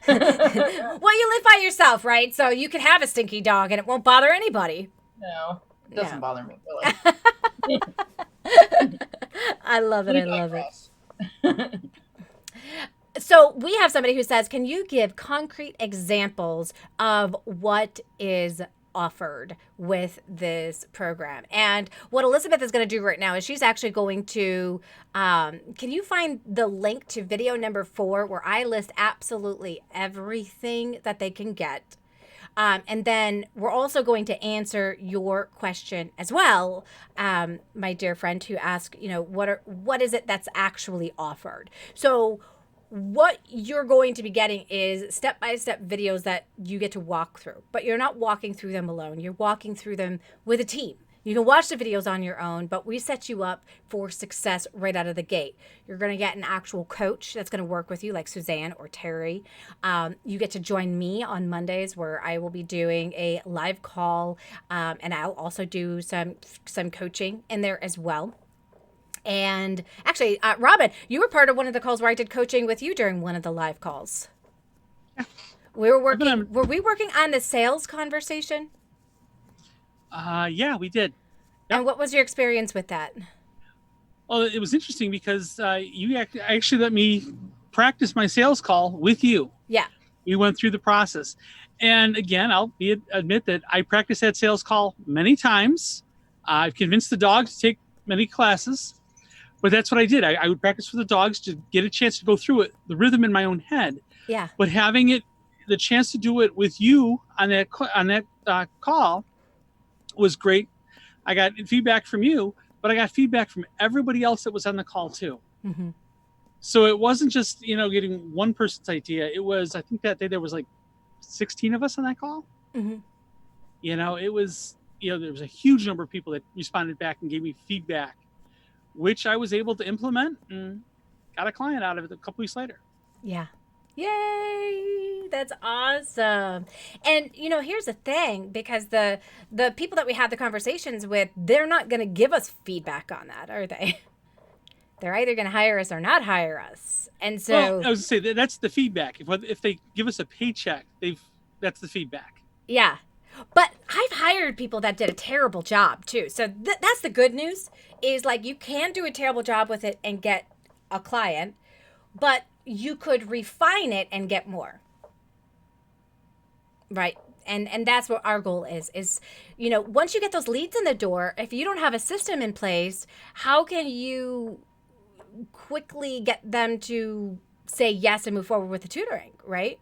Well, you live by yourself, right? So you can have a stinky dog, and it won't bother anybody. No, it doesn't bother me, really. I love it. I love it. So we have somebody who says, can you give concrete examples of what is offered with this program? And what Elizabeth is going to do right now is she's actually going to, can you find the link to video number 4 where I list absolutely everything that they can get? And then we're also going to answer your question as well, my dear friend who asked, what is it that's actually offered? So what you're going to be getting is step-by-step videos that you get to walk through, but you're not walking through them alone. You're walking through them with a team. You can watch the videos on your own, but we set you up for success right out of the gate. You're going to get an actual coach that's going to work with you, like Suzanne or Terry. You get to join me on Mondays where I will be doing a live call, and I'll also do some coaching in there as well. And actually, Robin, you were part of one of the calls where I did coaching with you during one of the live calls. Yeah. Were we working on the sales conversation? Yeah, we did. Yep. And what was your experience with that? Well, it was interesting because you actually let me practice my sales call with you. Yeah. We went through the process. And again, I'll admit that I practiced that sales call many times. I've convinced the dog to take many classes. But that's what I did. I would practice with the dogs to get a chance to go through it, the rhythm in my own head. Yeah. But having the chance to do it with you on that call was great. I got feedback from you, but I got feedback from everybody else that was on the call too. Mm-hmm. So it wasn't just getting one person's idea. It was, I think that day there was like 16 of us on that call. Mm-hmm. It was there was a huge number of people that responded back and gave me feedback, which I was able to implement and got a client out of it a couple weeks later. Yeah. Yay! That's awesome. And here's the thing, because the people that we had the conversations with, they're not going to give us feedback on that, are they? They're either going to hire us or not hire us. And so I was going to say that's the feedback. If they give us a paycheck, that's the feedback. Yeah. But I've hired people that did a terrible job too. So that's the good news, is like you can do a terrible job with it and get a client, but you could refine it and get more. Right. And that's what our goal is, once you get those leads in the door, if you don't have a system in place, how can you quickly get them to say yes and move forward with the tutoring, right?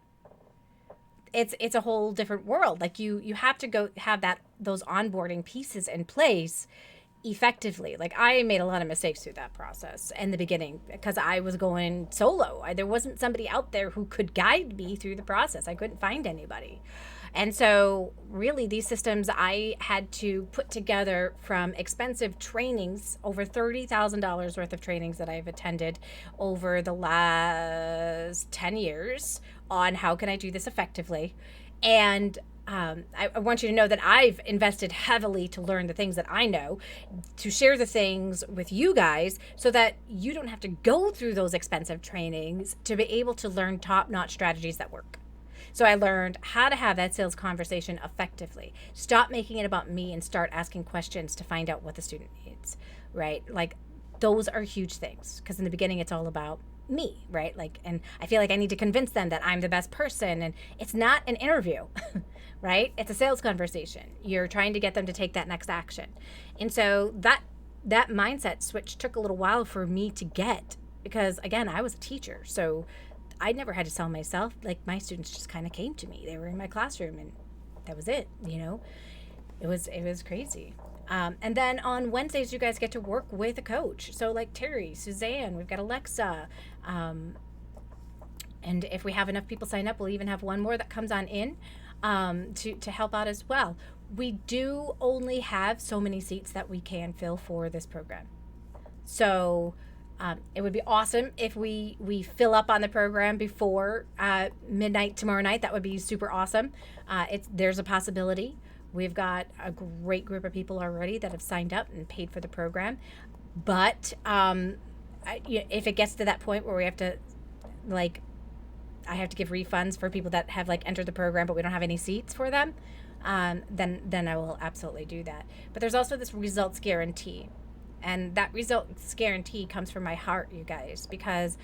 It's a whole different world. Like you have to go have those onboarding pieces in place effectively. Like I made a lot of mistakes through that process in the beginning because I was going solo. There wasn't somebody out there who could guide me through the process. I couldn't find anybody. And so really these systems I had to put together from expensive trainings, over $30,000 worth of trainings that I've attended over the last 10 years on how can I do this effectively. And I want you to know that I've invested heavily to learn the things that I know, to share the things with you guys so that you don't have to go through those expensive trainings to be able to learn top-notch strategies that work. So I learned how to have that sales conversation effectively. Stop making it about me and start asking questions to find out what the student needs, right? Like those are huge things, because in the beginning it's all about me, right? Like, and I feel like I need to convince them that I'm the best person, and it's not an interview, right? It's a sales conversation. You're trying to get them to take that next action. And so that mindset switch took a little while for me to get, because again, I was a teacher. So I never had to sell myself. Like my students just kind of came to me. They were in my classroom and that was it. It was crazy. And then on Wednesdays, you guys get to work with a coach. So like Terry, Suzanne, we've got Alexa, And if we have enough people sign up, we'll even have one more that comes on in to help out as well. We do only have so many seats that we can fill for this program. So it would be awesome if we fill up on the program before midnight tomorrow night. That would be super awesome. There's a possibility. We've got a great group of people already that have signed up and paid for the program. But if it gets to that point where we have to, like, I have to give refunds for people that have, like, entered the program, but we don't have any seats for them, then I will absolutely do that. But there's also this results guarantee. And that results guarantee comes from my heart, you guys, because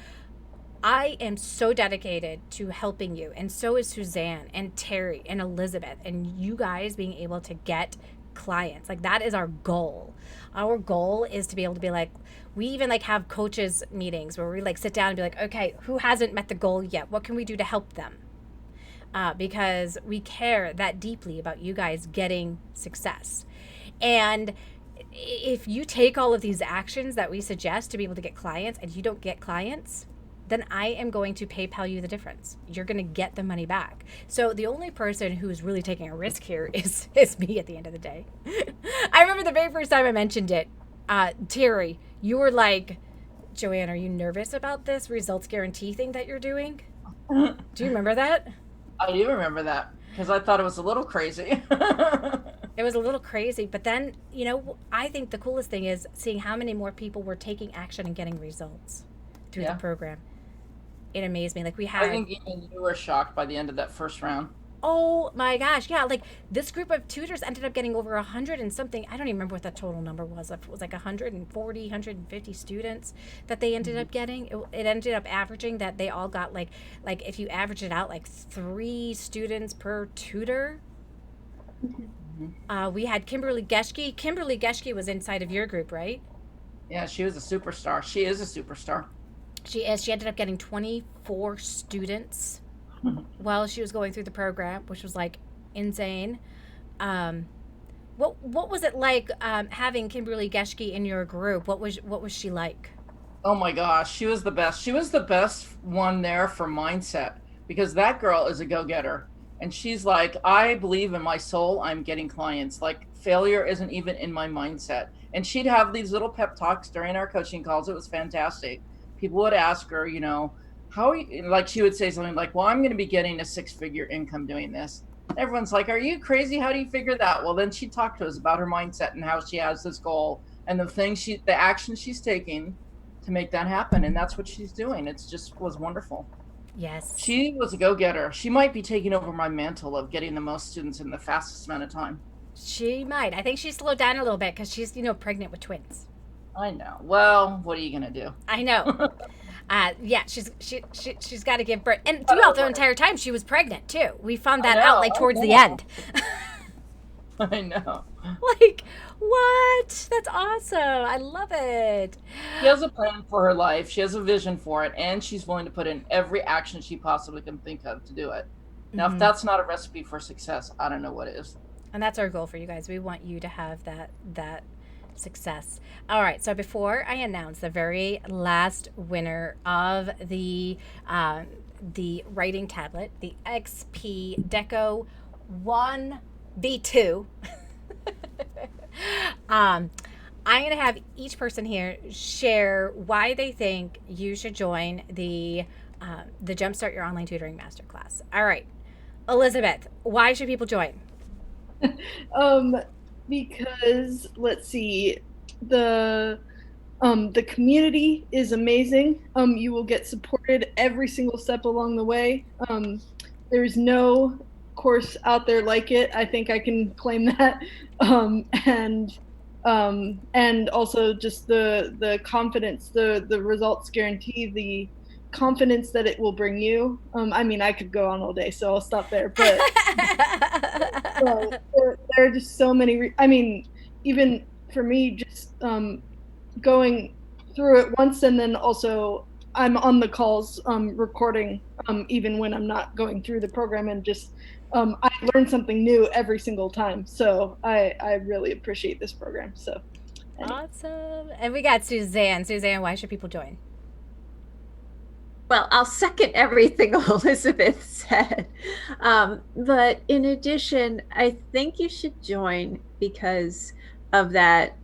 I am so dedicated to helping you, and so is Suzanne and Terry and Elizabeth, and you guys being able to get clients. Like, that is our goal. Our goal is to be able to be like, we even like have coaches meetings where we like sit down and be like, okay, who hasn't met the goal yet? What can we do to help them? Because we care that deeply about you guys getting success. And if you take all of these actions that we suggest to be able to get clients and you don't get clients, then I am going to PayPal you the difference. You're going to get the money back. So the only person who is really taking a risk here is me at the end of the day. I remember the very first time I mentioned it, Terry, you were like, Joanne, are you nervous about this results guarantee thing that you're doing? Do you remember that? I do remember that because I thought it was a little crazy. It was a little crazy, but then, I think the coolest thing is seeing how many more people were taking action and getting results through the program. It amazed me. Like, we had, I think even you were shocked by the end of that first round. Oh my gosh. Yeah. Like, this group of tutors ended up getting over 100 and something. I don't even remember what the total number was. It was like 140, 150 students that they ended up getting. It ended up averaging that they all got like if you average it out, like 3 students per tutor. We had Kimberly Geschke. Kimberly Geschke was inside of your group, right? Yeah, she was a superstar. She is a superstar. She is. She ended up getting 24 students while she was going through the program, which was like insane. What was it like having Kimberly Geschke in your group? What was she like? Oh my gosh, she was the best. She was the best one there for mindset because that girl is a go-getter. And she's like, I believe in my soul, I'm getting clients. Like, failure isn't even in my mindset. And she'd have these little pep talks during our coaching calls. It was fantastic. People would ask her, how are you, like, she would say something like, well, I'm going to be getting a 6-figure income doing this. Everyone's like, are you crazy? How do you figure that? Well, then she talked to us about her mindset and how she has this goal and the action she's taking to make that happen. And that's what she's doing. It just was wonderful. Yes. She was a go-getter. She might be taking over my mantle of getting the most students in the fastest amount of time. She might. I think she slowed down a little bit because she's, pregnant with twins. I know. Well, what are you going to do? I know. Yeah, she's got to give birth. And throughout the entire time, she was pregnant, too. We found that out, like, towards the end. I know. Like, what? That's awesome. I love it. She has a plan for her life. She has a vision for it. And she's willing to put in every action she possibly can think of to do it. Now, if that's not a recipe for success, I don't know what is. And that's our goal for you guys. We want you to have that success. All right. So before I announce the very last winner of the writing tablet, the XP Deco 1V2, I'm going to have each person here share why they think you should join the Jumpstart Your Online Tutoring Masterclass. All right. Elizabeth, why should people join? Because let's see, the community is amazing. You will get supported every single step along the way. There's no course out there like it. I think I can claim that. And also just the confidence, the results guarantee, the confidence that it will bring you. I could go on all day, so I'll stop there. But there are just so many. Even for me, just going through it once, and then also I'm on the calls, recording, even when I'm not going through the program, and just I learn something new every single time. So I really appreciate this program. So awesome. And we got Suzanne. Suzanne, why should people join? Well, I'll second everything Elizabeth said. But in addition, I think you should join because of that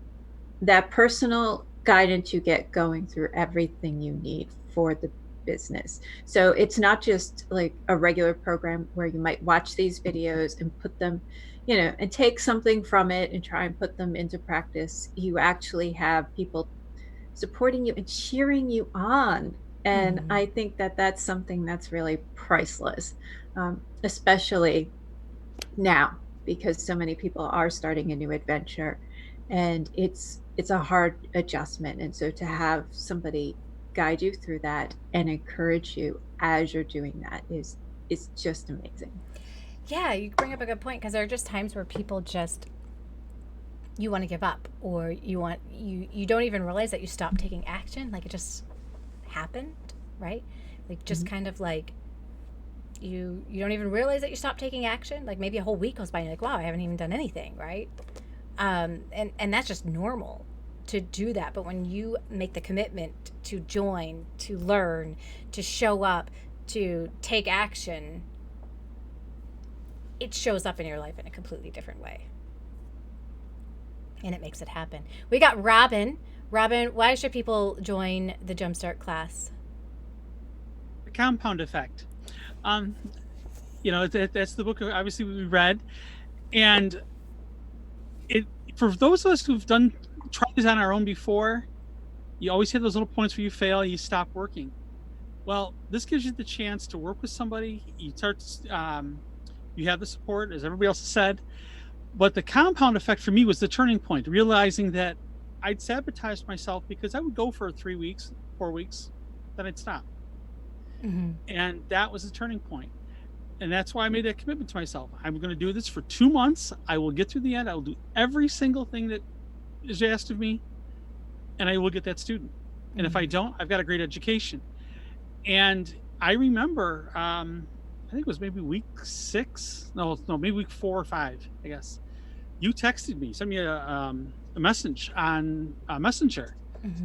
personal guidance you get going through everything you need for the business. So it's not just like a regular program where you might watch these videos and put them, and take something from it and try and put them into practice. You actually have people supporting you and cheering you on. And I think that that's something that's really priceless, especially now, because so many people are starting a new adventure, and it's a hard adjustment. And so to have somebody guide you through that and encourage you as you're doing that is just amazing. Yeah, you bring up a good point, because there are just times where people just, you want to give up, or you don't even realize that you stopped taking action. Like, it just happened, right? Like, just kind of like, you don't even realize that you stopped taking action. Like, maybe a whole week goes by and you're like, wow, I haven't even done anything, right? And that's just normal to do that. But when you make the commitment to join, to learn, to show up, to take action, it shows up in your life in a completely different way. And it makes it happen. We got Robin. Robin, why should people join the Jumpstart class? The compound effect. That's the book obviously we read, and it, for those of us who've tried this on our own before, you always have those little points where you fail, you stop working. Well, this gives you the chance to work with somebody. You start, you have the support, as everybody else has said, but the compound effect for me was the turning point, realizing that I'd sabotaged myself because I would go for 3 weeks, 4 weeks, then I'd stop. And that was the turning point. And that's why I made that commitment to myself. I'm going to do this for 2 months. I will get through the end. I will do every single thing that is asked of me, and I will get that student. And if I don't, I've got a great education. And I remember, I think it was maybe week 6. No, maybe week 4 or 5, I guess. You texted me, sent me a message on Messenger,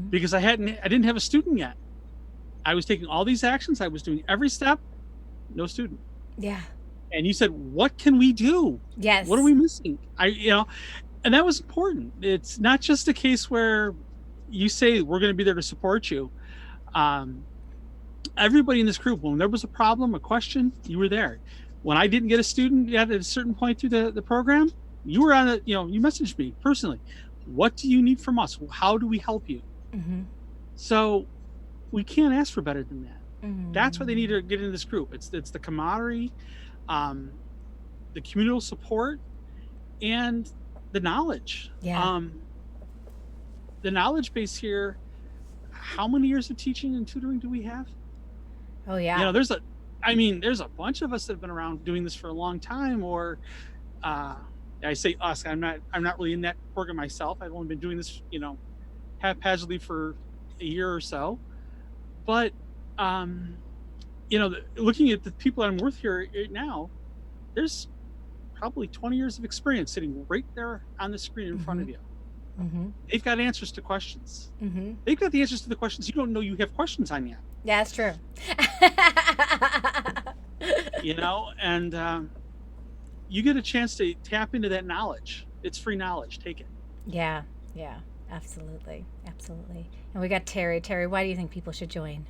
because I didn't have a student yet. I was taking all these actions. I was doing every step, no student. Yeah. And you said, what can we do? Yes. What are we missing? And that was important. It's not just a case where you say, we're going to be there to support you. Everybody in this group, when there was a problem, a question, you were there. When I didn't get a student yet at a certain point through the program, you were on it. You messaged me personally. What do you need from us? How do we help you? So we can't ask for better than that. That's why they need to get into this group. It's the camaraderie, the communal support, and the knowledge. Yeah. The knowledge base here. How many years of teaching and tutoring do we have? Oh yeah. There's a bunch of us that have been around doing this for a long time. Or I say us. I'm not really in that program myself. I've only been doing this, haphazardly for a year or so. But looking at the people I'm with here right now, there's probably 20 years of experience sitting right there on the screen in front of you. They've got answers to questions. They've got the answers to the questions you don't know you have questions on yet. Yeah, that's true. And you get a chance to tap into that knowledge. It's free knowledge. Take it. Yeah, absolutely. And we got Terry. Terry, why do you think people should join?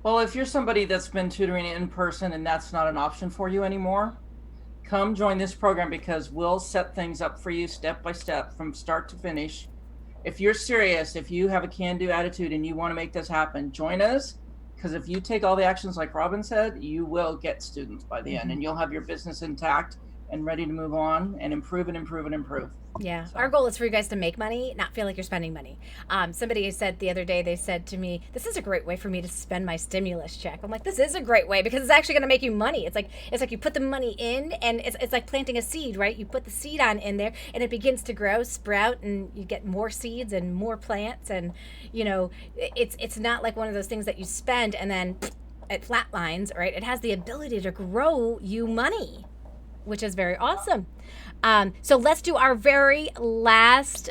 Well, if you're somebody that's been tutoring in person and that's not an option for you anymore, come join this program, because we'll set things up for you step by step from start to finish. If you're serious, if you have a can-do attitude and you want to make this happen, join us, because if you take all the actions like Robin said, you will get students by the end, and you'll have your business intact and ready to move on and improve and improve and improve. Yeah. So our goal is for you guys to make money, not feel like you're spending money. Somebody said the other day, they said to me, this is a great way for me to spend my stimulus check. I'm like, this is a great way, because it's actually going to make you money. It's like you put the money in, and it's like planting a seed, right? You put the seed in there, and it begins to grow, sprout, and you get more seeds and more plants. And, it's not like one of those things that you spend and then it flatlines, right? It has the ability to grow you money. which is very awesome. So let's do our very last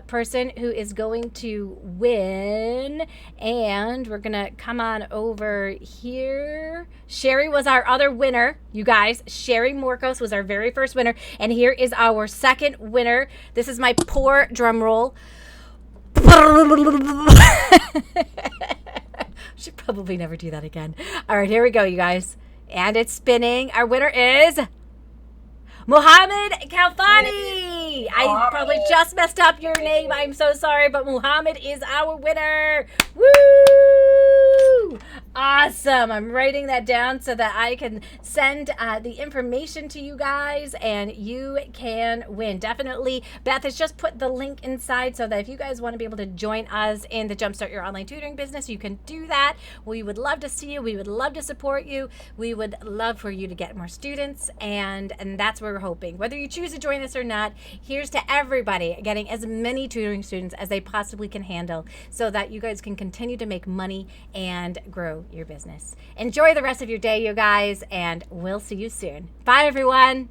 person who is going to win. And we're going to come on over here. Sherry was our other winner, you guys. Sherry Morcos was our very first winner. And here is our second winner. This is my poor drum roll. Should probably never do that again. All right, here we go, you guys. And it's spinning. Our winner is Muhammad Kalfani. I probably just messed up your name. I'm so sorry, but Muhammad is our winner. Woo! Awesome. I'm writing that down so that I can send the information to you guys and you can win. Definitely. Beth has just put the link inside so that if you guys want to be able to join us in the Jumpstart Your Online Tutoring Business, you can do that. We would love to see you. We would love to support you. We would love for you to get more students, and that's where we're hoping. Whether you choose to join us or not, here's to everybody getting as many tutoring students as they possibly can handle so that you guys can continue to make money and grow your business. Enjoy the rest of your day, you guys, and we'll see you soon. Bye, everyone.